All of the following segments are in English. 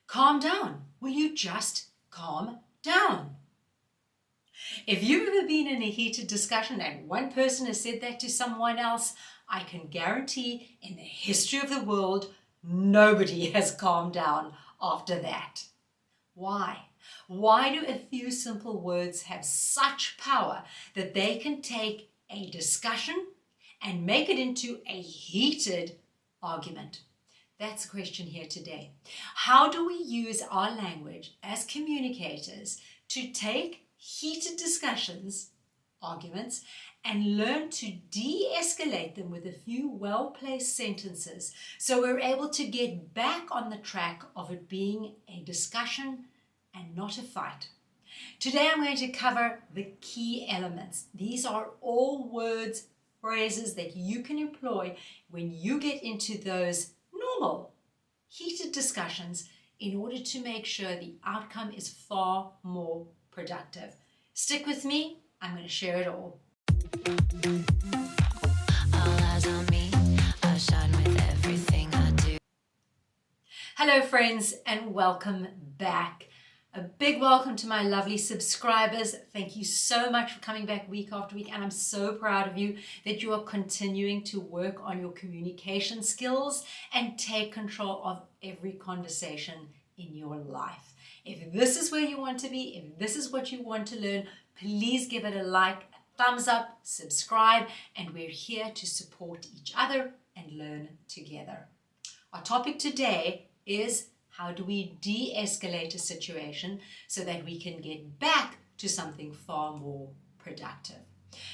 Calm down. Will you just calm down? If you've ever been in a heated discussion and one person has said that to someone else, I can guarantee in the history of the world, nobody has calmed down after that. Why? Why do a few simple words have such power that they can take a discussion and make it into a heated argument? That's the question here today. How do we use our language as communicators to take heated discussions, arguments, and learn to de-escalate them with a few well-placed sentences so we're able to get back on the track of it being a discussion and not a fight? Today I'm going to cover the key elements. These are all words, phrases that you can employ when you get into those normal, heated discussions in order to make sure the outcome is far more productive. Stick with me, I'm going to share it all. All eyes on me, I shine with everything I do. Hello friends and welcome back. A big welcome to my lovely subscribers. Thank you so much for coming back week after week, and I'm so proud of you that you are continuing to work on your communication skills and take control of every conversation in your life. If this is where you want to be, if this is what you want to learn, please give it a like, a thumbs up, subscribe, and we're here to support each other and learn together. Our topic today is how do we de-escalate a situation so that we can get back to something far more productive?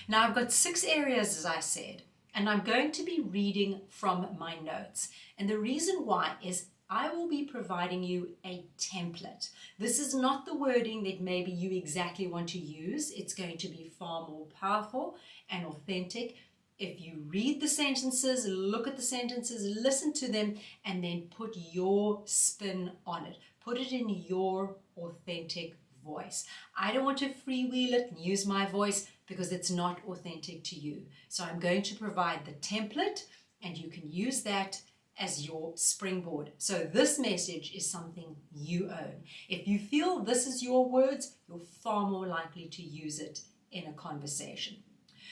Now, I've got 6 areas, as I said, and I'm going to be reading from my notes. And the reason why is I will be providing you a template. This is not the wording that maybe you exactly want to use. It's going to be far more powerful and authentic if you read the sentences, look at the sentences, listen to them, and then put your spin on it. Put it in your authentic voice. I don't want to freewheel it and use my voice because it's not authentic to you. So I'm going to provide the template and you can use that as your springboard. So this message is something you own. If you feel this is your words, you're far more likely to use it in a conversation.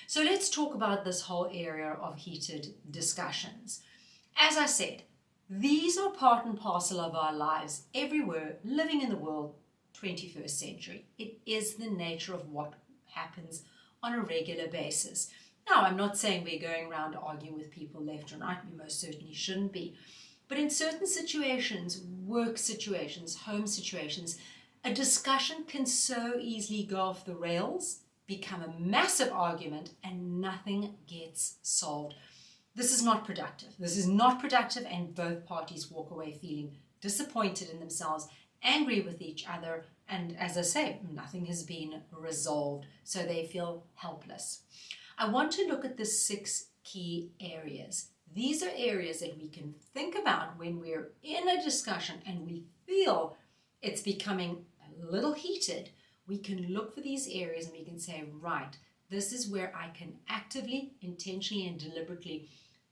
So let's talk about this whole area of heated discussions. As I said, these are part and parcel of our lives everywhere, living in the world, 21st century. It is the nature of what happens on a regular basis. Now, I'm not saying we're going around arguing with people left and right. We most certainly shouldn't be. But in certain situations, work situations, home situations, a discussion can so easily go off the rails, become a massive argument, and nothing gets solved. This is not productive. This is not productive, and both parties walk away feeling disappointed in themselves, angry with each other, and as I say, nothing has been resolved, so they feel helpless. I want to look at the 6 key areas. These are areas that we can think about when we're in a discussion and we feel it's becoming a little heated. We can look for these areas and we can say, right, this is where I can actively, intentionally, and deliberately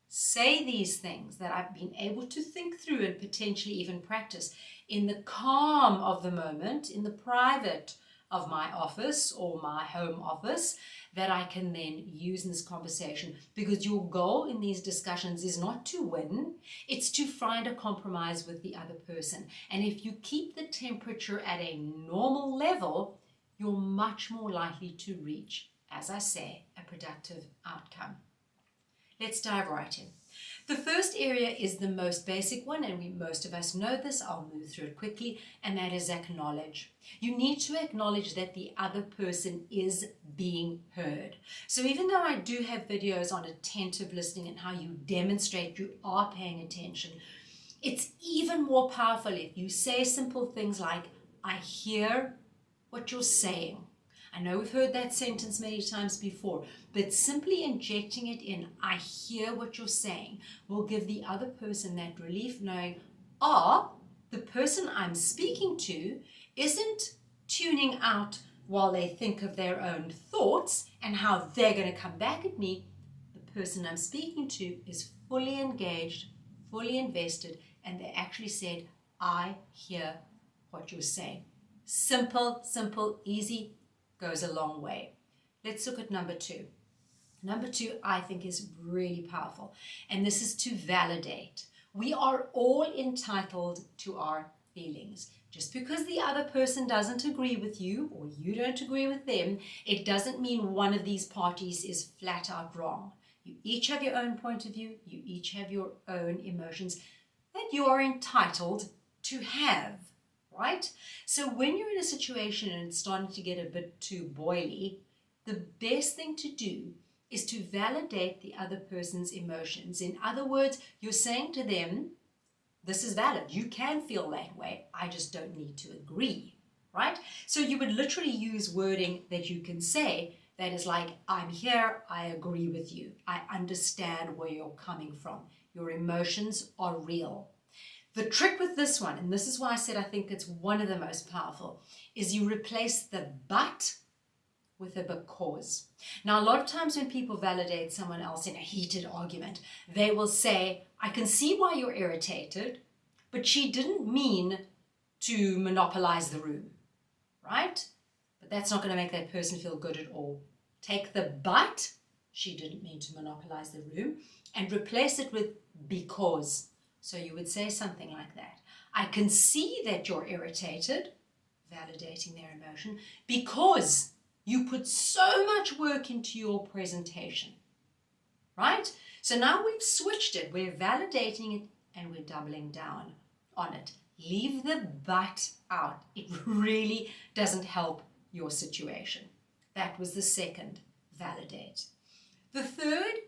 say these things that I've been able to think through and potentially even practice in the calm of the moment, in the private of my office or my home office, that I can then use in this conversation. Because your goal in these discussions is not to win, it's to find a compromise with the other person. And if you keep the temperature at a normal level, you're much more likely to reach, as I say, a productive outcome. Let's dive right in. The first area is the most basic one, and most of us know this. I'll move through it quickly, and that is acknowledge. You need to acknowledge that the other person is being heard. So even though I do have videos on attentive listening and how you demonstrate you are paying attention, it's even more powerful if you say simple things like, I hear what you're saying. I know we've heard that sentence many times before, but simply injecting it in, I hear what you're saying, will give the other person that relief knowing, the person I'm speaking to isn't tuning out while they think of their own thoughts and how they're going to come back at me. The person I'm speaking to is fully engaged, fully invested, and they actually said, I hear what you're saying. Simple, simple, easy, goes a long way. Let's look at number 2. Number 2, I think, is really powerful, and this is to validate. We are all entitled to our feelings. Just because the other person doesn't agree with you or you don't agree with them, it doesn't mean one of these parties is flat out wrong. You each have your own point of view. You each have your own emotions that you are entitled to have, right? So when you're in a situation and it's starting to get a bit too boily, the best thing to do is to validate the other person's emotions. In other words, you're saying to them, this is valid. You can feel that way. I just don't need to agree, right? So you would literally use wording that you can say that is like, I'm here, I agree with you. I understand where you're coming from. Your emotions are real. The trick with this one, and this is why I said I think it's one of the most powerful, is you replace the but with a because. Now, a lot of times when people validate someone else in a heated argument, they will say, I can see why you're irritated, but she didn't mean to monopolize the room, right? But that's not going to make that person feel good at all. Take the but, she didn't mean to monopolize the room, and replace it with because. So you would say something like that. I can see that you're irritated, validating their emotion, because you put so much work into your presentation, right? So now we've switched it. We're validating it and we're doubling down on it. Leave the but out. It really doesn't help your situation. That was the second, validate. The third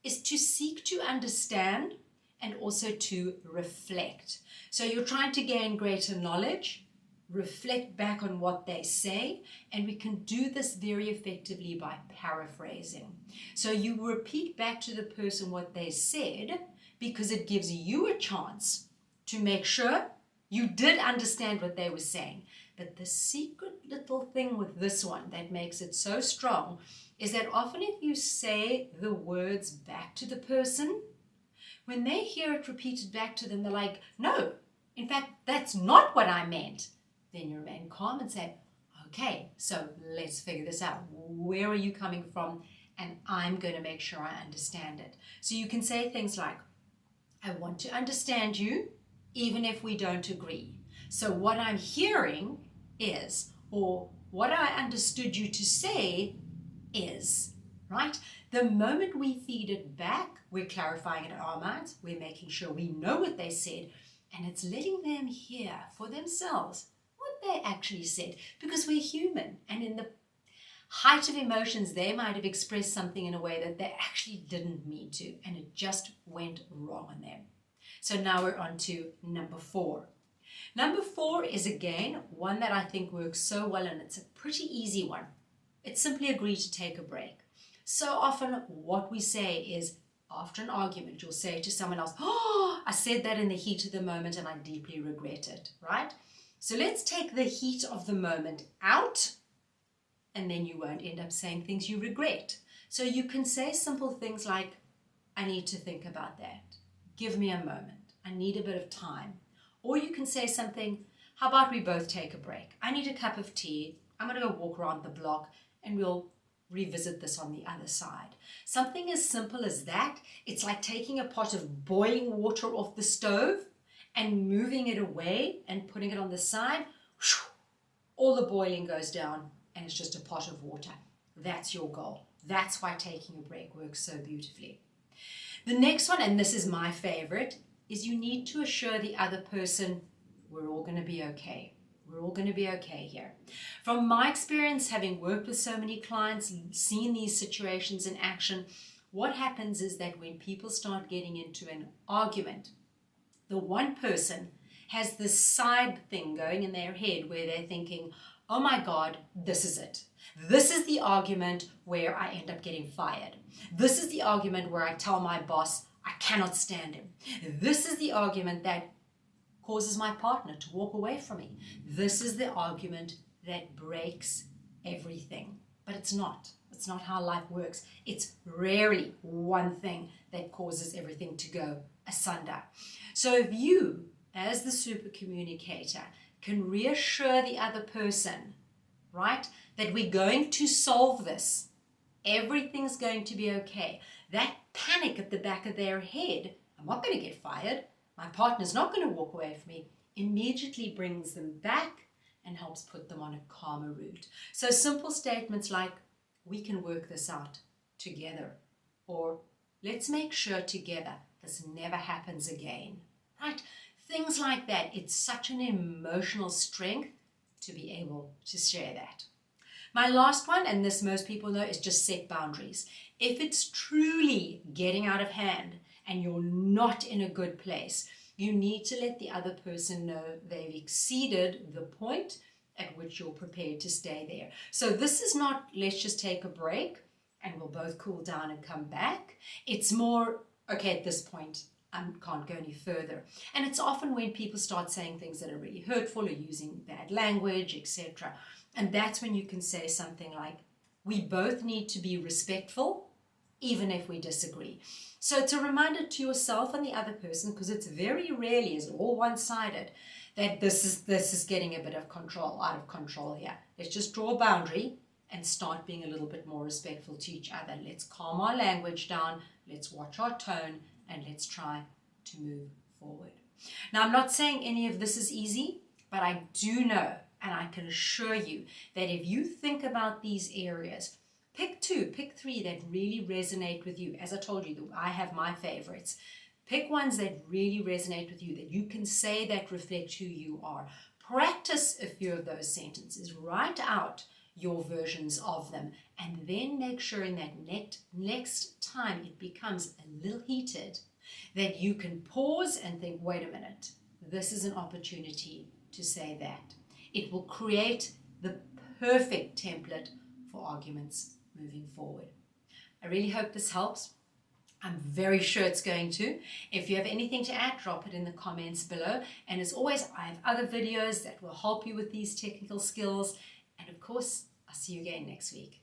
is to seek to understand and also to reflect. So you're trying to gain greater knowledge, reflect back on what they say, and we can do this very effectively by paraphrasing. So you repeat back to the person what they said because it gives you a chance to make sure you did understand what they were saying. But the secret little thing with this one that makes it so strong is that often if you say the words back to the person, when they hear it repeated back to them, they're like, no, in fact, that's not what I meant. Then you remain calm and say, okay, so let's figure this out. Where are you coming from? And I'm going to make sure I understand it. So you can say things like, I want to understand you, even if we don't agree. So what I'm hearing is, or what I understood you to say is, right? The moment we feed it back, we're clarifying it in our minds. We're making sure we know what they said, and it's letting them hear for themselves what they actually said, because we're human, and in the height of emotions, they might have expressed something in a way that they actually didn't mean to, and it just went wrong on them. So now we're on to number 4. Number 4 is, again, one that I think works so well, and it's a pretty easy one. It's simply agree to take a break. So often what we say is, after an argument, you'll say to someone else, oh, I said that in the heat of the moment and I deeply regret it, right? So let's take the heat of the moment out, and then you won't end up saying things you regret. So you can say simple things like, I need to think about that. Give me a moment. I need a bit of time. Or you can say something, how about we both take a break? I need a cup of tea. I'm going to go walk around the block and we'll revisit this on the other side. Something as simple as that. It's like taking a pot of boiling water off the stove and moving it away and putting it on the side. All the boiling goes down and it's just a pot of water. That's your goal. That's why taking a break works so beautifully. The next one, and this is my favorite, is you need to assure the other person, we're all going to be okay. We're all going to be okay here. From my experience, having worked with so many clients, seen these situations in action, what happens is that when people start getting into an argument, the one person has this side thing going in their head where they're thinking, oh my God, this is it. This is the argument where I end up getting fired. This is the argument where I tell my boss I cannot stand him. This is the argument that causes my partner to walk away from me. This is the argument that breaks everything. But it's not. It's not how life works. It's rarely one thing that causes everything to go asunder. So if you as the super communicator, can reassure the other person, right, that we're going to solve this. Everything's going to be okay. That panic at the back of their head, I'm not going to get fired, my partner's not going to walk away from me, immediately brings them back and helps put them on a calmer route. So simple statements like, we can work this out together, or let's make sure together this never happens again, right? Things like that. It's such an emotional strength to be able to share that. My last one, and this most people know, is just set boundaries. If it's truly getting out of hand and you're not in a good place, you need to let the other person know they've exceeded the point at which you're prepared to stay there. So this is not, let's just take a break and we'll both cool down and come back. It's more, okay, at this point, I can't go any further. And it's often when people start saying things that are really hurtful or using bad language, etc. And that's when you can say something like, we both need to be respectful, even if we disagree. So it's a reminder to yourself and the other person, because it's very rarely is all one-sided, that this is getting a bit of control, out of control here. Let's just draw a boundary and start being a little bit more respectful to each other. Let's calm our language down, let's watch our tone, and let's try to move forward. Now, I'm not saying any of this is easy, but I do know, and I can assure you, that if you think about these areas, pick 2, pick 3 that really resonate with you. As I told you, I have my favorites. Pick ones that really resonate with you, that you can say that reflect who you are. Practice a few of those sentences. Write out your versions of them, and then make sure in that next time it becomes a little heated, that you can pause and think, wait a minute, this is an opportunity to say that. It will create the perfect template for arguments moving forward. I really hope this helps. I'm very sure it's going to. If you have anything to add, drop it in the comments below. And as always, I have other videos that will help you with these technical skills. And of course, I'll see you again next week.